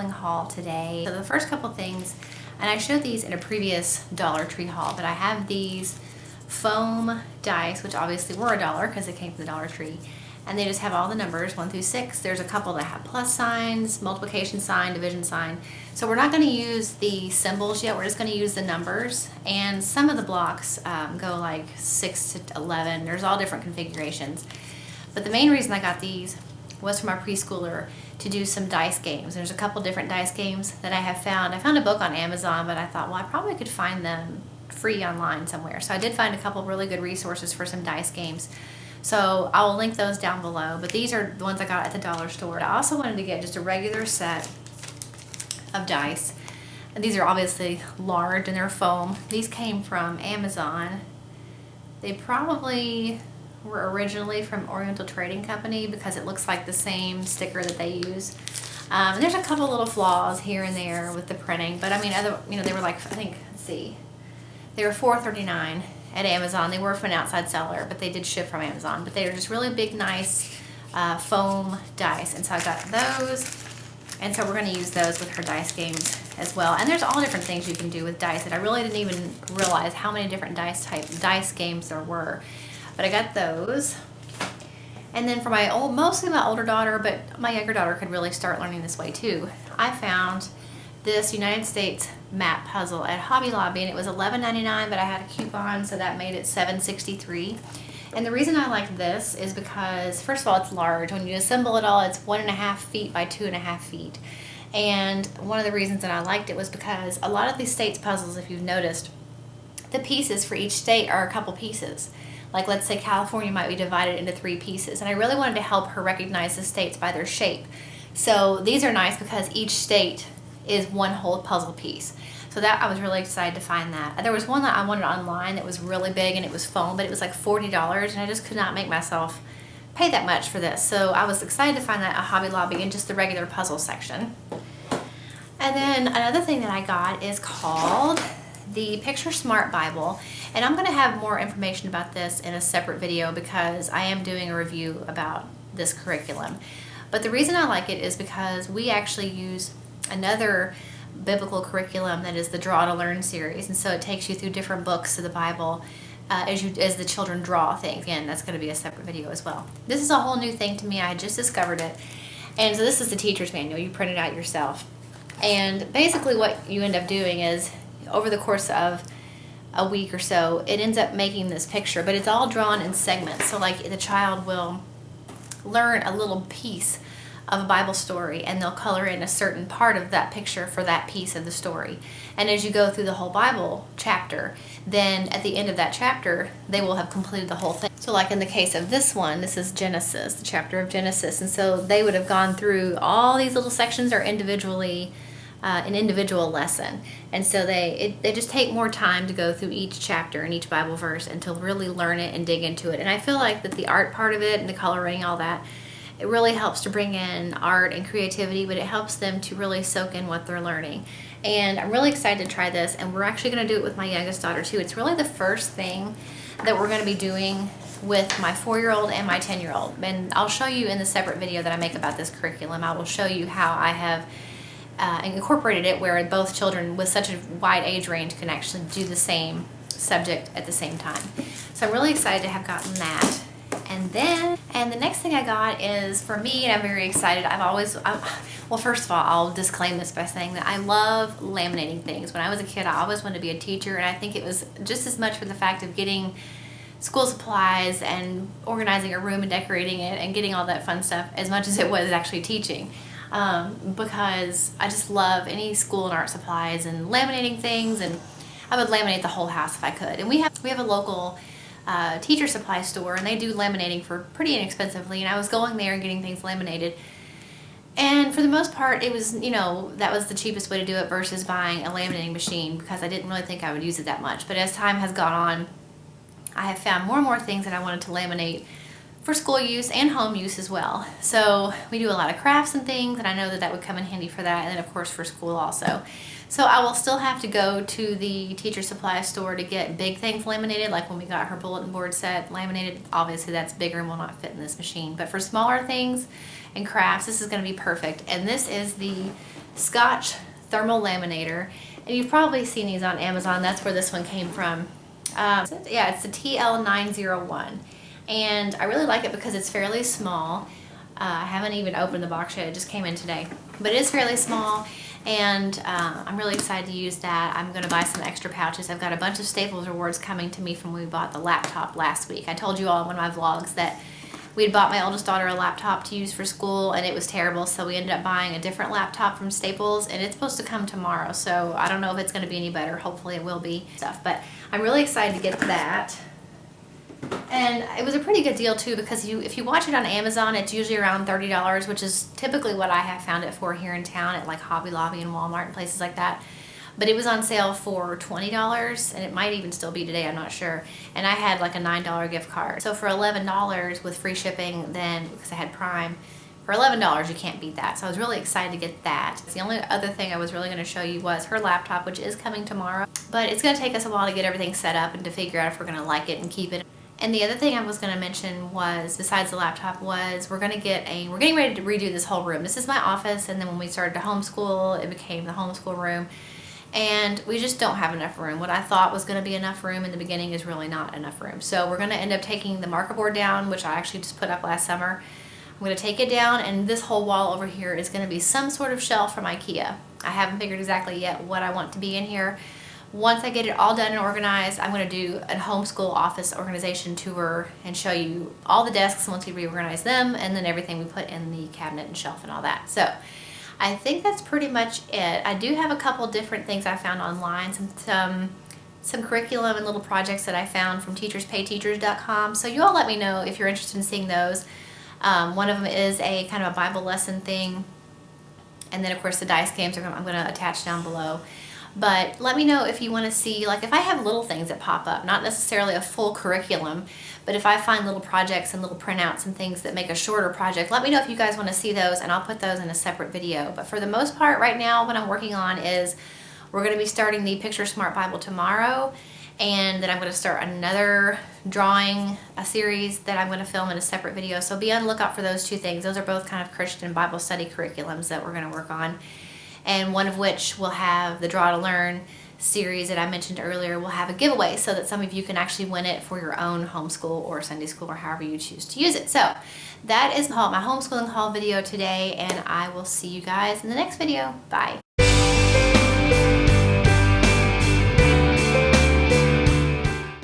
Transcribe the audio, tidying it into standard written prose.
recycling haul today. So the first couple things, and I showed these in a previous Dollar Tree haul, but I have these foam dice, which obviously were $1 because they came from the Dollar Tree. And they just have all the numbers 1 through 6. There's a couple that have plus signs, multiplication sign, division sign. So we're not going to use the symbols yet. We're just going to use the numbers. And some of the blocks go like 6 to 11. There's all different configurations. But the main reason I got these was for my preschooler to do some dice games. There's a couple different dice games that I have found. I found a book on Amazon, but I thought, well, I probably could find them free online somewhere. So I did find a couple really good resources for some dice games. So I will link those down below, but these are the ones I got at the dollar store. I also wanted to get just a regular set of dice. And these are obviously large and they're foam. These came from Amazon. They probably were originally from Oriental Trading Company because it looks like the same sticker that they use. And there's a couple little flaws here and there with the printing, but I mean, they were like, I think, let's see, they were $4.39 at Amazon. They were from an outside seller, but they did ship from Amazon. But they were just really big, nice foam dice. And so I got those. And so we're going to use those with her dice games as well. And there's all different things you can do with dice that I really didn't even realize how many different dice games there were. But I got those. And then for mostly my older daughter, but my younger daughter could really start learning this way too. I found this United States map puzzle at Hobby Lobby, and it was $11.99, but I had a coupon, so that made it $7.63. And the reason I like this is because, first of all, it's large. When you assemble it all, it's 1.5 feet by 2.5 feet. And one of the reasons that I liked it was because a lot of these states puzzles, if you've noticed, the pieces for each state are a couple pieces. Like, let's say California might be divided into 3 pieces, and I really wanted to help her recognize the states by their shape. So these are nice because each state is one whole puzzle piece. So that I was really excited to find that. There was one that I wanted online that was really big and it was foam, but it was like $40 and I just could not make myself pay that much for this. So I was excited to find that at Hobby Lobby in just the regular puzzle section. And then another thing that I got is called the Picture Smart Bible. And I'm going to have more information about this in a separate video because I am doing a review about this curriculum. But the reason I like it is because we actually use another biblical curriculum that is the Draw to Learn series, and so it takes you through different books of the Bible as the children draw things. Again, that's going to be a separate video as well. This is a whole new thing to me. I had just discovered it, and so this is the teacher's manual. You print it out yourself, and basically what you end up doing is over the course of a week or so, it ends up making this picture, but it's all drawn in segments. So like the child will learn a little piece of a Bible story and they'll color in a certain part of that picture for that piece of the story. And as you go through the whole Bible chapter, then at the end of that chapter, they will have completed the whole thing. So like in the case of this one, this is Genesis, the chapter of Genesis. And so they would have gone through all these little sections are individually an individual lesson. And so they just take more time to go through each chapter and each Bible verse and to really learn it and dig into it. And I feel like that the art part of it and the coloring, all that, it really helps to bring in art and creativity, but it helps them to really soak in what they're learning. And I'm really excited to try this, and we're actually going to do it with my youngest daughter too. It's really the first thing that we're going to be doing with my 4-year-old and my 10-year-old. And I'll show you in the separate video that I make about this curriculum. I will show you how I have incorporated it where both children with such a wide age range can actually do the same subject at the same time. So I'm really excited to have gotten that. And the next thing I got is for me, and I'm very excited. Well, first of all, I'll disclaim this by saying that I love laminating things. When I was a kid, I always wanted to be a teacher, and I think it was just as much for the fact of getting school supplies and organizing a room and decorating it and getting all that fun stuff as much as it was actually teaching. Because I just love any school and art supplies and laminating things, and I would laminate the whole house if I could. And we have a local teacher supply store, and they do laminating for pretty inexpensively, and I was going there and getting things laminated, and for the most part it was, that was the cheapest way to do it versus buying a laminating machine because I didn't really think I would use it that much. But as time has gone on, I have found more and more things that I wanted to laminate for school use and home use as well. So we do a lot of crafts and things, and I know that that would come in handy for that, and then of course for school also. So I will still have to go to the teacher supply store to get big things laminated, like when we got her bulletin board set laminated. Obviously that's bigger and will not fit in this machine. But for smaller things and crafts, this is going to be perfect. And this is the Scotch thermal laminator. And you've probably seen these on Amazon. That's where this one came from. Yeah, it's the TL901. And I really like it because it's fairly small. I haven't even opened the box yet. It just came in today. But it is fairly small, and I'm really excited to use that. I'm going to buy some extra pouches. I've got a bunch of Staples rewards coming to me from when we bought the laptop last week. I told you all in one of my vlogs that we had bought my oldest daughter a laptop to use for school, and it was terrible, so we ended up buying a different laptop from Staples, and it's supposed to come tomorrow, so I don't know if it's going to be any better. Hopefully it will be. But I'm really excited to get that. And it was a pretty good deal too, because if you watch it on Amazon, it's usually around $30, which is typically what I have found it for here in town at like Hobby Lobby and Walmart and places like that. But it was on sale for $20, and it might even still be today, I'm not sure. And I had like a $9 gift card. So for $11 with free shipping, then because I had Prime, for $11 you can't beat that. So I was really excited to get that. The only other thing I was really going to show you was her laptop, which is coming tomorrow. But it's going to take us a while to get everything set up and to figure out if we're going to like it and keep it. And the other thing I was going to mention was, besides the laptop, was we're getting ready to redo this whole room. This is my office, and then when we started to homeschool, it became the homeschool room. And we just don't have enough room. What I thought was going to be enough room in the beginning is really not enough room. So we're going to end up taking the marker board down, which I actually just put up last summer. I'm going to take it down, and this whole wall over here is going to be some sort of shelf from IKEA. I haven't figured exactly yet what I want to be in here. Once I get it all done and organized, I'm going to do a homeschool office organization tour and show you all the desks once we reorganize them, and then everything we put in the cabinet and shelf and all that. So I think that's pretty much it. I do have a couple different things I found online, some curriculum and little projects that I found from teacherspayteachers.com. So you all let me know if you're interested in seeing those. One of them is a kind of a Bible lesson thing, and then of course the dice games I'm going to attach down below. But let me know if you want to see, like if I have little things that pop up, not necessarily a full curriculum, but if I find little projects and little printouts and things that make a shorter project, let me know if you guys want to see those, and I'll put those in a separate video. But for the most part right now, what I'm working on is we're going to be starting the Picture Smart Bible tomorrow, and then I'm going to start another drawing a series that I'm going to film in a separate video. So be on the lookout for those two things. Those are both kind of Christian Bible study curriculums that we're going to work on. And one of which will have the Draw to Learn series that I mentioned earlier. Will have a giveaway so that some of you can actually win it for your own homeschool or Sunday school or however you choose to use it. So that is my homeschooling haul video today, and I will see you guys in the next video. Bye.